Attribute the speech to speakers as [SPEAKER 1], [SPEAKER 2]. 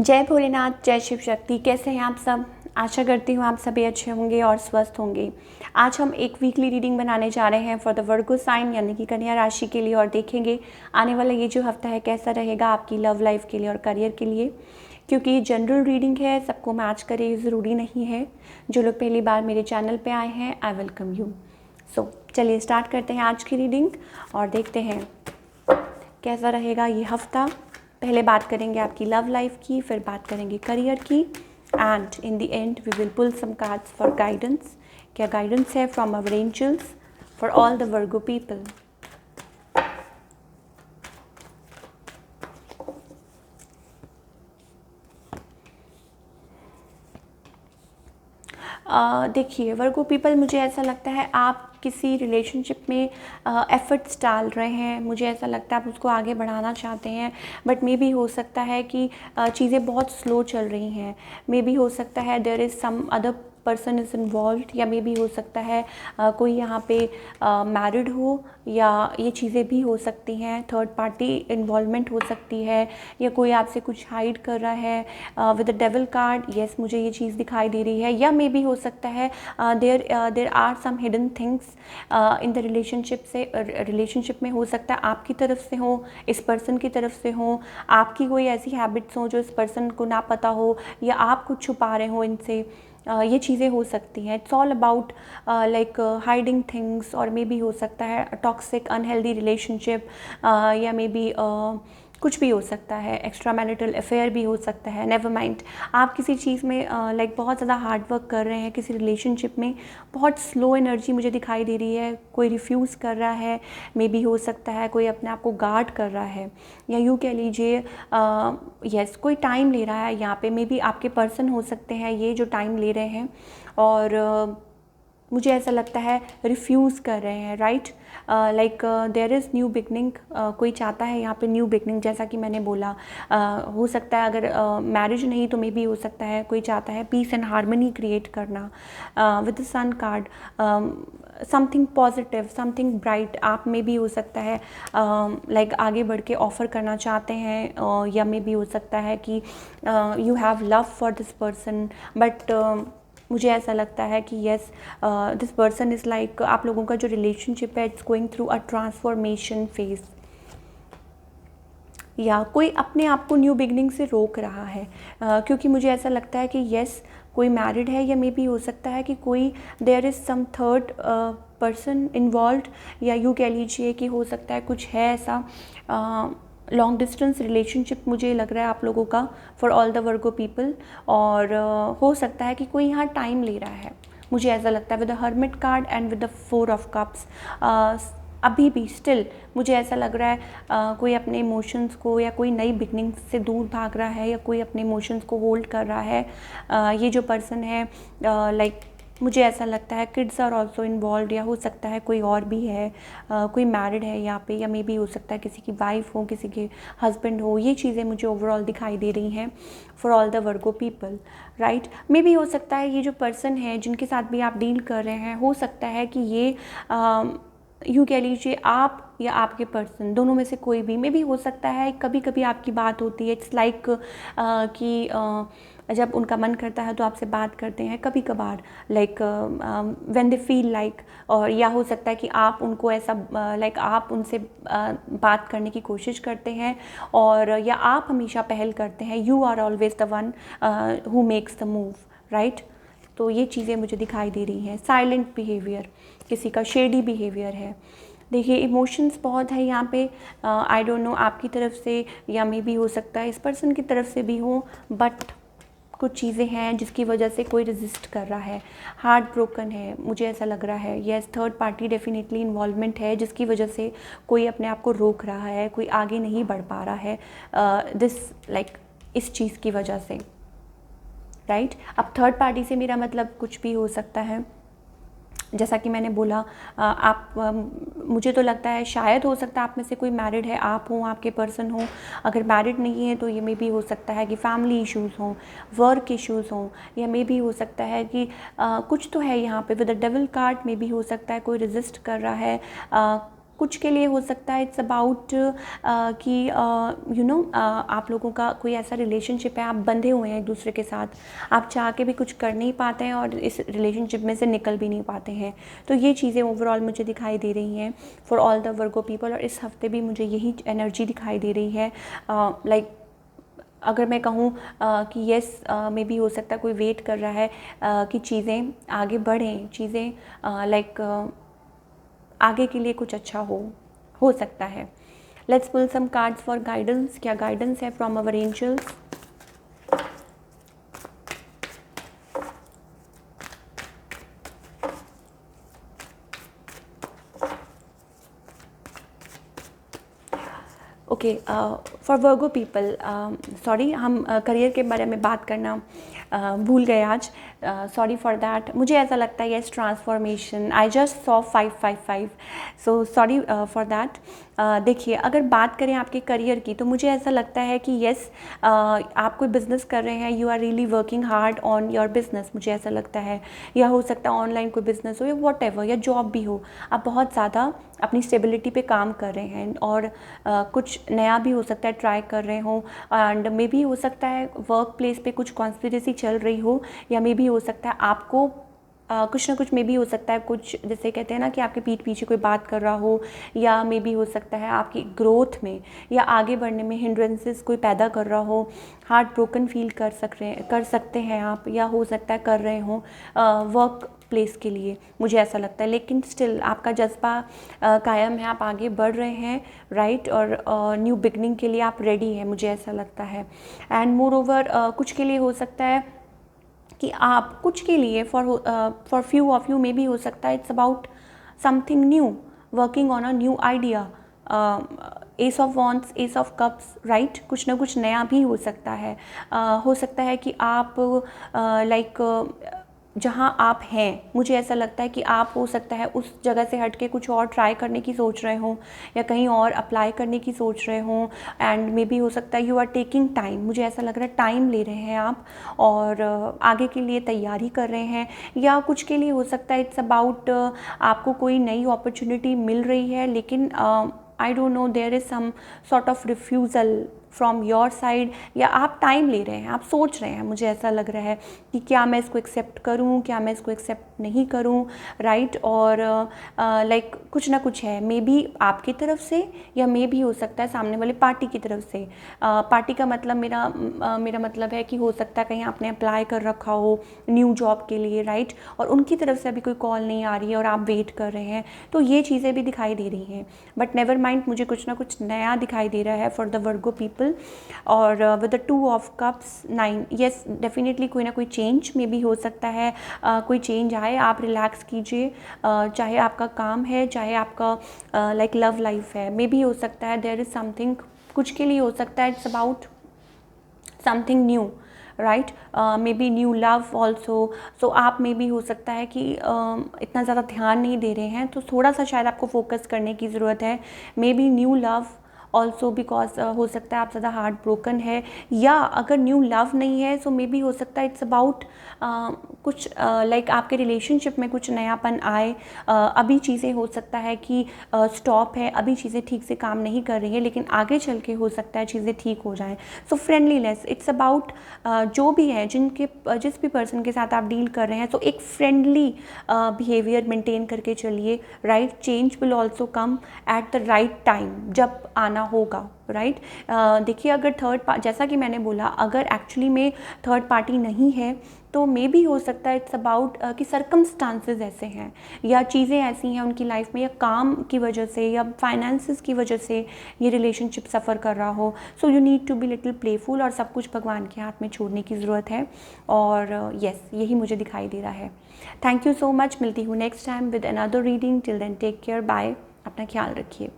[SPEAKER 1] जय भोलेनाथ, जय शिव शक्ति। कैसे हैं आप सब? आशा करती हूँ आप सभी अच्छे होंगे और स्वस्थ होंगे। आज हम एक वीकली रीडिंग बनाने जा रहे हैं फॉर द वर्गो साइन यानी कि कन्या राशि के लिए, और देखेंगे आने वाला ये जो हफ्ता है कैसा रहेगा आपकी लव लाइफ के लिए और करियर के लिए। क्योंकि ये जनरल रीडिंग है, सबको मैच करे ये ज़रूरी नहीं है। जो लोग पहली बार मेरे चैनल पर आए हैं, आई वेलकम यू। सो चलिए स्टार्ट करते हैं आज की रीडिंग और देखते हैं कैसा रहेगा ये हफ्ता। पहले बात करेंगे आपकी लव लाइफ की, फिर बात करेंगे करियर की, and in the end we will pull some cards for guidance. क्या गाइडेंस है from our angels for all the Virgo people. देखिए वर्गो पीपल, मुझे ऐसा लगता है आप किसी रिलेशनशिप में एफर्ट्स डाल रहे हैं। मुझे ऐसा लगता है आप उसको आगे बढ़ाना चाहते हैं, बट मे बी हो सकता है कि चीज़ें बहुत स्लो चल रही हैं। मे बी हो सकता है there is some other person is involve, या मे बी हो सकता है कोई यहाँ पे मैरिड हो, या ये चीज़ें भी हो सकती हैं। थर्ड पार्टी इन्वॉल्वमेंट हो सकती है, या कोई आपसे कुछ हाइड कर रहा है with the devil card. Yes, मुझे ये चीज़ दिखाई दे रही है। या मे बी हो सकता है there are some hidden things in the relationship में। हो सकता है आपकी तरफ से हो, इस पर्सन की तरफ से हो, आपकी कोई ऐसी हैबिट्स हो जो इस पर्सन को ना पता हो, या आप कुछ छुपा रहे हो इनसे। ये चीज़ें हो सकती हैं। It's all about like hiding things, और मे बी हो सकता है टॉक्सिक अनहेल्दी रिलेशनशिप, या मे बी कुछ भी हो सकता है। एक्स्ट्रा मैरिटल अफेयर भी हो सकता है। नेवर माइंड, आप किसी चीज़ में लाइक बहुत ज़्यादा हार्ड वर्क कर रहे हैं किसी रिलेशनशिप में। बहुत स्लो एनर्जी मुझे दिखाई दे रही है। कोई रिफ्यूज़ कर रहा है, मे बी हो सकता है कोई अपने आप को गार्ड कर रहा है, या यूँ कह लीजिए यस कोई टाइम ले रहा है यहाँ पे। मे बी आपके पर्सन हो सकते हैं ये जो टाइम ले रहे हैं, और मुझे ऐसा लगता है रिफ्यूज़ कर रहे हैं। Right, like there is new beginning. कोई चाहता है यहाँ पे न्यू बिगनिंग, जैसा कि मैंने बोला। हो सकता है अगर मैरिज नहीं तो मे बी हो सकता है कोई चाहता है पीस एंड हारमनी क्रिएट करना with the sun card. Something positive, something bright आप में भी हो सकता है लाइक आगे बढ़ के ऑफ़र करना चाहते हैं, या मे भी हो सकता है कि you have love for this person, but मुझे ऐसा लगता है कि yes this person is like आप लोगों का जो रिलेशनशिप है it's going through a transformation phase, या कोई अपने आप को न्यू बिगनिंग से रोक रहा है। क्योंकि मुझे ऐसा लगता है कि येस कोई मैरिड है, या मे बी हो सकता है कि कोई there is some third person involve, या यूँ कह लीजिए कि हो सकता है कुछ है ऐसा लॉन्ग डिस्टेंस रिलेशनशिप मुझे लग रहा है आप लोगों का for all the Virgo people. और हो सकता है कि कोई यहाँ टाइम ले रहा है। मुझे ऐसा लगता है with the hermit card and with the 4 of cups, अभी भी स्टिल मुझे ऐसा लग रहा है कोई अपने इमोशंस को या कोई नई बिगनिंग से दूर भाग रहा है, या कोई अपने इमोशंस को होल्ड कर रहा है। ये जो पर्सन है लाइक मुझे ऐसा लगता है किड्स आर ऑल्सो इन्वॉल्व, या हो सकता है कोई और भी है, कोई मैरिड है यहाँ पे, या मे बी हो सकता है किसी की वाइफ हो, किसी के हस्बैंड हो। ये चीज़ें मुझे ओवरऑल दिखाई दे रही हैं for all the Virgo people. Right, may be हो सकता है ये जो पर्सन है जिनके साथ भी आप डील कर रहे हैं, हो सकता है कि ये यूँ कह लीजिए आप या आपके पर्सन दोनों में से कोई भी। मे बी हो सकता है कभी कभी आपकी बात होती है, इट्स लाइक कि जब उनका मन करता है तो आपसे बात करते हैं कभी कभार, like when they feel like. और या हो सकता है कि आप उनको ऐसा लाइक आप उनसे बात करने की कोशिश करते हैं, और या आप हमेशा पहल करते हैं। You are always the one who makes the move. Right, तो ये चीज़ें मुझे दिखाई दे रही हैं। साइलेंट बिहेवियर, किसी का शेडी बिहेवियर है। देखिए इमोशंस बहुत है यहाँ पे। आई डोंट नो आपकी तरफ से, या मे बी हो सकता है इस पर्सन की तरफ से भी हो, बट कुछ चीज़ें हैं जिसकी वजह से कोई रेजिस्ट कर रहा है, हार्ट ब्रोकन है। मुझे ऐसा लग रहा है yes third party definitely involvement है, जिसकी वजह से कोई अपने आप को रोक रहा है, कोई आगे नहीं बढ़ पा रहा है दिस लाइक इस चीज़ की वजह से। राइट, अब थर्ड पार्टी से मेरा मतलब कुछ भी हो सकता है। जैसा कि मैंने बोला मुझे तो लगता है शायद हो सकता है आप में से कोई मैरिड है, आप हो, आपके पर्सन हो। अगर मैरिड नहीं है तो ये मे भी हो सकता है कि फैमिली इश्यूज़ हों, वर्क इश्यूज़ हों, या मे भी हो सकता है कि कुछ तो है यहाँ पे विद द डेविल कार्ड। मे भी हो सकता है कोई रेजिस्ट कर रहा है, कुछ के लिए हो सकता है इट्स अबाउट कि आप लोगों का कोई ऐसा रिलेशनशिप है, आप बंधे हुए हैं एक दूसरे के साथ, आप चाह के भी कुछ कर नहीं पाते हैं और इस रिलेशनशिप में से निकल भी नहीं पाते हैं। तो ये चीज़ें ओवरऑल मुझे दिखाई दे रही हैं for all the Virgo people, और इस हफ्ते भी मुझे यही एनर्जी दिखाई दे रही है। लाइक अगर मैं कहूँ कि येस मे बी हो सकता है कोई वेट कर रहा है कि चीज़ें आगे बढ़ें, चीज़ें लाइक आगे के लिए कुछ अच्छा हो सकता है। Let's pull some cards for guidance. क्या गाइडेंस है from our angels? Okay, for Virgo people, sorry हम करियर के बारे में बात करना भूल गए आज, सॉरी फॉर दैट। मुझे ऐसा लगता है yes transformation, I just saw 555, so sorry for that. देखिए, अगर बात करें आपके करियर की तो मुझे ऐसा लगता है कि यस आप कोई बिज़नेस कर रहे हैं, you are really working hard on your business, मुझे ऐसा लगता है। या हो सकता है ऑनलाइन कोई बिज़नेस हो या वॉट एवर, या जॉब भी हो, आप बहुत ज़्यादा अपनी स्टेबिलिटी पे काम कर रहे हैं और कुछ नया भी हो सकता है ट्राई कर रहे हो, एंड मे बी हो सकता है वर्क प्लेस पे कुछ कॉन्स्पिरेसी चल रही हो, या मे बी हो सकता है आपको कुछ ना कुछ मे बी हो सकता है, कुछ जैसे कहते हैं ना कि आपके पीठ पीछे कोई बात कर रहा हो, या मे बी हो सकता है आपकी ग्रोथ में या आगे बढ़ने में हिंड्रेंसेस कोई पैदा कर रहा हो, हार्ट ब्रोकन फील कर सकते हैं आप, या हो सकता है कर रहे हो वर्क प्लेस के लिए, मुझे ऐसा लगता है। लेकिन स्टिल आपका जज्बा कायम है, आप आगे बढ़ रहे हैं, राइट, और न्यू बिगनिंग के लिए आप रेडी हैं, मुझे ऐसा लगता है। एंड मोर ओवर कुछ के लिए हो सकता है कि आप कुछ के लिए for few of you may be हो सकता है it's about something new, working on a new idea, S of wants, S of cups, right, कुछ ना कुछ नया भी हो सकता है। हो सकता है कि आप जहाँ आप हैं, मुझे ऐसा लगता है कि आप हो सकता है उस जगह से हट के कुछ और ट्राई करने की सोच रहे हों, या कहीं और अप्लाई करने की सोच रहे हों, एंड मे बी हो सकता है यू आर टेकिंग टाइम, मुझे ऐसा लग रहा है टाइम ले रहे हैं आप और आगे के लिए तैयारी कर रहे हैं। या कुछ के लिए हो सकता है इट्स अबाउट आपको कोई नई अपॉर्चुनिटी मिल रही है, लेकिन I don't know, there is some sort of refusal from your side, या आप टाइम ले रहे हैं, आप सोच रहे हैं, मुझे ऐसा लग रहा है कि क्या मैं इसको एक्सेप्ट करूं, क्या मैं इसको एक्सेप्ट नहीं करूं, राइट। और लाइक कुछ ना कुछ है, मे बी आपकी तरफ से, या मे भी हो सकता है सामने वाले पार्टी की तरफ से। पार्टी का मतलब मेरा मतलब है कि हो सकता है कहीं आपने अप्लाई कर रखा हो न्यू जॉब के लिए, राइट, और उनकी तरफ से अभी कोई कॉल नहीं आ रही है और आप वेट कर रहे हैं, तो ये चीज़ें भी दिखाई दे रही हैं। बट नेवर माइंड, मुझे कुछ ना कुछ नया दिखाई दे रहा है फॉर द वर्गो पीपल। और with the 2 of cups 9, yes definitely कोई ना कोई चेंज मे बी हो सकता है, कोई चेंज आए, आप रिलैक्स कीजिए, चाहे आपका काम है, चाहे आपका लाइक लव लाइफ है, मे बी हो सकता है देयर इज़ समथिंग, कुछ के लिए हो सकता है it's about something new, right, maybe new love also. So आप मे बी हो सकता है कि इतना ज़्यादा ध्यान नहीं दे रहे हैं, तो थोड़ा सा शायद आपको फोकस करने की ज़रूरत है, may be new love also, because हो सकता है आप ज़्यादा हार्ट ब्रोकन है, या अगर न्यू लव नहीं है सो मे बी हो सकता है इट्स अबाउट कुछ लाइक आपके रिलेशनशिप में कुछ नयापन आए, अभी चीज़ें हो सकता है कि स्टॉप है, अभी चीज़ें ठीक से काम नहीं कर रही है, लेकिन आगे चल के हो सकता है चीज़ें ठीक हो जाएं। सो फ्रेंडलीनेस, इट्स अबाउट जो भी है, जिस भी पर्सन के साथ आप डील कर रहे हैं, तो एक फ्रेंडली बिहेवियर मेंटेन करके चलिए, right. Change will also come at the right time, जब आना होगा, राइट। देखिए, अगर जैसा कि मैंने बोला, अगर एक्चुअली में थर्ड पार्टी नहीं है तो मे भी हो सकता है इट्स अबाउट कि सर्कमस्टांसेस ऐसे हैं, या चीज़ें ऐसी हैं उनकी लाइफ में, या काम की वजह से या फाइनेंसेस की वजह से ये रिलेशनशिप सफ़र कर रहा हो। So you need to be little playful, और सब कुछ भगवान के हाथ में छोड़ने की ज़रूरत है। और यस, यही मुझे दिखाई दे रहा है। थैंक यू सो मच, मिलती हूँ next time with another reading. Till then take care, bye, अपना ख्याल रखिए।